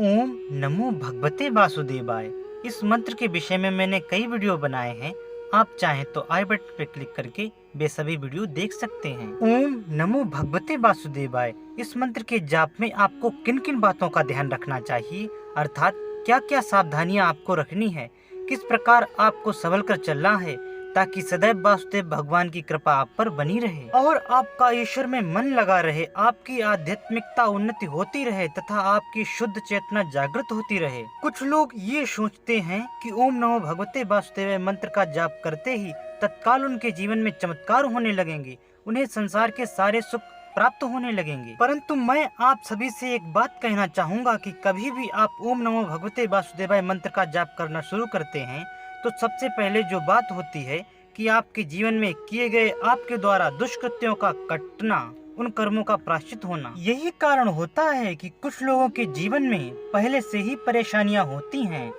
ओम नमो भगवते वासुदेवाय। इस मंत्र के विषय में मैंने कई वीडियो बनाए हैं। आप चाहें तो आई बटन पर क्लिक करके वे सभी वीडियो देख सकते हैं। ओम नमो भगवते वासुदेवाय। इस मंत्र के जाप में आपको किन किन बातों का ध्यान रखना चाहिए, अर्थात क्या क्या सावधानियां आपको रखनी है, किस प्रकार आपको संभल कर चलना है ताकि सदैव वासुदेव भगवान की कृपा आप पर बनी रहे और आपका ईश्वर में मन लगा रहे, आपकी आध्यात्मिकता उन्नति होती रहे तथा आपकी शुद्ध चेतना जागृत होती रहे। कुछ लोग ये सोचते हैं कि ओम नमो भगवते वासुदेवाय मंत्र का जाप करते ही तत्काल उनके जीवन में चमत्कार होने लगेंगे, उन्हें संसार के सारे सुख प्राप्त होने लगेंगे। परंतु मैं आप सभी से एक बात कहना चाहूँगा कि कभी भी आप ओम नमो भगवते वासुदेवाय मंत्र का जाप करना शुरू करते हैं तो सबसे पहले जो बात होती है कि आपके जीवन में किए गए आपके द्वारा दुष्कृत्यों का कटना, उन कर्मों का प्रायश्चित होना। यही कारण होता है कि कुछ लोगों के जीवन में पहले से ही परेशानियां होती हैं,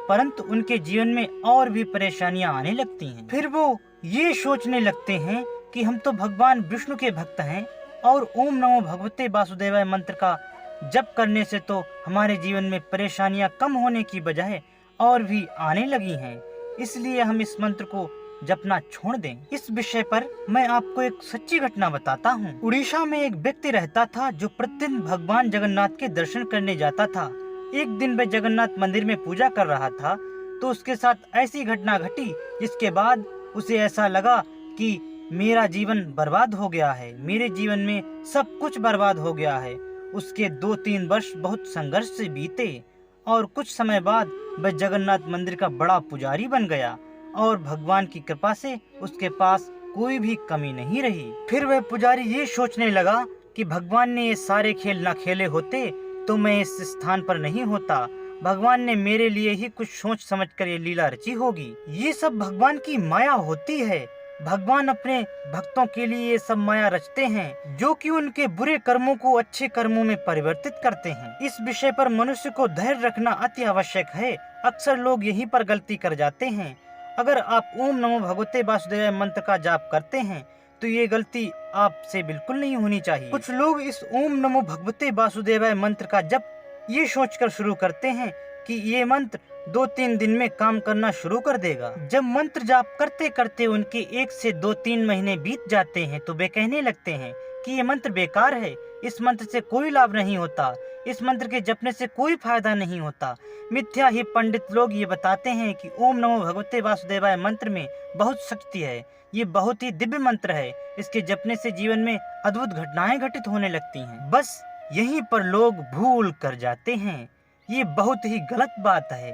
परंतु उनके जीवन में और भी परेशानियां आने लगती हैं। फिर वो ये सोचने लगते हैं कि हम तो भगवान विष्णु के भक्त हैं और ओम नमो भगवते वासुदेवाय मंत्र का जप करने से तो हमारे जीवन में परेशानियां कम होने की बजाय और भी आने लगी हैं, इसलिए हम इस मंत्र को जपना छोड़ दें। इस विषय पर मैं आपको एक सच्ची घटना बताता हूँ। उड़ीसा में एक व्यक्ति रहता था जो प्रतिदिन भगवान जगन्नाथ के दर्शन करने जाता था। एक दिन वह जगन्नाथ मंदिर में पूजा कर रहा था तो उसके साथ ऐसी घटना घटी जिसके बाद उसे ऐसा लगा कि मेरा जीवन बर्बाद हो गया है, मेरे जीवन में सब कुछ बर्बाद हो गया है। उसके 2-3 वर्ष बहुत संघर्ष से बीते और कुछ समय बाद वह जगन्नाथ मंदिर का बड़ा पुजारी बन गया और भगवान की कृपा से उसके पास कोई भी कमी नहीं रही। फिर वह पुजारी ये सोचने लगा कि भगवान ने ये सारे खेल न खेले होते तो मैं इस स्थान पर नहीं होता, भगवान ने मेरे लिए ही कुछ सोच समझ कर ये लीला रची होगी। ये सब भगवान की माया होती है, भगवान अपने भक्तों के लिए ये सब माया रचते हैं जो कि उनके बुरे कर्मों को अच्छे कर्मों में परिवर्तित करते हैं। इस विषय पर मनुष्य को धैर्य रखना अति आवश्यक है। अक्सर लोग यहीं पर गलती कर जाते हैं। अगर आप ओम नमो भगवते वासुदेवाय मंत्र का जाप करते हैं तो ये गलती आपसे बिल्कुल नहीं होनी चाहिए। कुछ लोग इस ओम नमो भगवते वासुदेवाय मंत्र का जप ये सोचकर शुरू करते हैं कि ये मंत्र 2-3 दिन में काम करना शुरू कर देगा। जब मंत्र जाप करते करते उनके 1 से 2-3 महीने बीत जाते हैं तो वे कहने लगते हैं कि ये मंत्र बेकार है, इस मंत्र से कोई लाभ नहीं होता, इस मंत्र के जपने से कोई फायदा नहीं होता। मिथ्या ही पंडित लोग ये बताते हैं कि ओम नमो भगवते वासुदेवाय मंत्र में बहुत शक्ति है, ये बहुत ही दिव्य मंत्र है, इसके जपने से जीवन में अद्भुत घटनाएं घटित होने लगती हैं। बस यहीं पर लोग भूल कर जाते हैं। ये बहुत ही गलत बात है।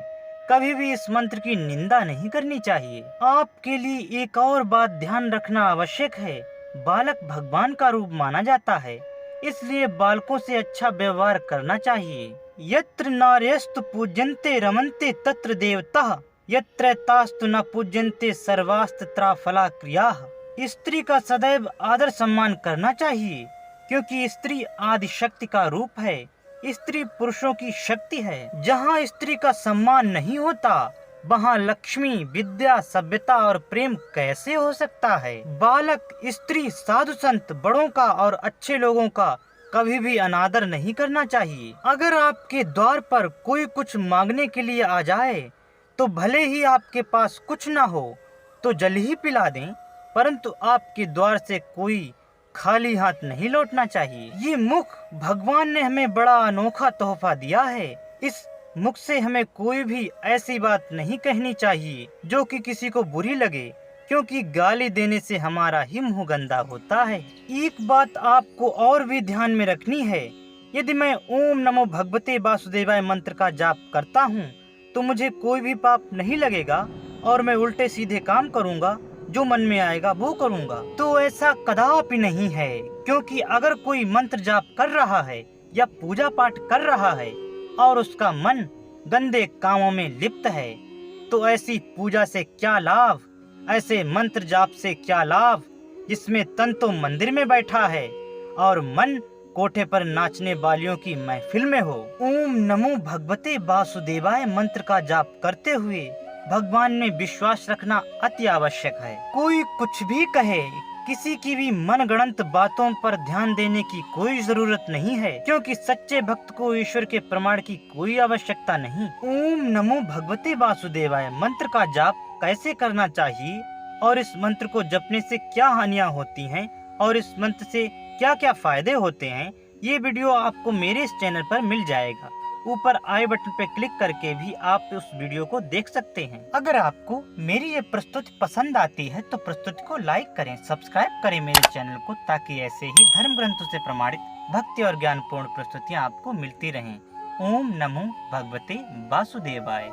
कभी भी इस मंत्र की निंदा नहीं करनी चाहिए। आपके लिए एक और बात ध्यान रखना आवश्यक है। बालक भगवान का रूप माना जाता है, इसलिए बालकों से अच्छा व्यवहार करना चाहिए। यत्र नार्यस्तु पूज्यन्ते रमन्ते तत्र देवताः, यत्र तास्तु न पूज्यन्ते सर्वास्तत्रा फला क्रियाः। स्त्री का सदैव आदर सम्मान करना चाहिए क्योंकि स्त्री आदि शक्ति का रूप है। स्त्री पुरुषों की शक्ति है। जहाँ स्त्री का सम्मान नहीं होता वहाँ लक्ष्मी, विद्या, सभ्यता और प्रेम कैसे हो सकता है। बालक, स्त्री, साधु संत, बड़ों का और अच्छे लोगों का कभी भी अनादर नहीं करना चाहिए। अगर आपके द्वार पर कोई कुछ मांगने के लिए आ जाए तो भले ही आपके पास कुछ ना हो तो जल ही पिला दें, परंतु आपके द्वार से कोई खाली हाथ नहीं लौटना चाहिए। ये मुख भगवान ने हमें बड़ा अनोखा तोहफा दिया है। इस मुख से हमें कोई भी ऐसी बात नहीं कहनी चाहिए जो कि किसी को बुरी लगे, क्योंकि गाली देने से हमारा ही मुंह गंदा होता है। एक बात आपको और भी ध्यान में रखनी है, यदि मैं ओम नमो भगवते वासुदेवाय मंत्र का जाप करता हूँ तो मुझे कोई भी पाप नहीं लगेगा और मैं उल्टे सीधे काम करूँगा, जो मन में आएगा वो करूँगा। तो ऐसा कदापि नहीं है, क्योंकि अगर कोई मंत्र जाप कर रहा है या पूजा पाठ कर रहा है और उसका मन गंदे कामों में लिप्त है तो ऐसी पूजा से क्या लाभ, ऐसे मंत्र जाप से क्या लाभ जिसमें तन तो मंदिर में बैठा है और मन कोठे पर नाचने वालियों की महफिल में हो। ओम नमो भगवते वासुदेवाय मंत्र का जाप करते हुए भगवान में विश्वास रखना अति आवश्यक है। कोई कुछ भी कहे, किसी की भी मनगढ़ंत बातों पर ध्यान देने की कोई जरूरत नहीं है, क्योंकि सच्चे भक्त को ईश्वर के प्रमाण की कोई आवश्यकता नहीं। ओम नमो भगवते वासुदेवाय मंत्र का जाप कैसे करना चाहिए और इस मंत्र को जपने से क्या हानियां होती हैं और इस मंत्र से क्या क्या फायदे होते हैं, ये वीडियो आपको मेरे इस चैनल पर मिल जाएगा। ऊपर आई बटन पर क्लिक करके भी आप उस वीडियो को देख सकते हैं। अगर आपको मेरी ये प्रस्तुति पसंद आती है तो प्रस्तुति को लाइक करें, सब्सक्राइब करें मेरे चैनल को, ताकि ऐसे ही धर्म ग्रंथों से प्रमाणित भक्ति और ज्ञानपूर्ण प्रस्तुतियाँ आपको मिलती रहें। ओम नमो भगवते वासुदेवाय।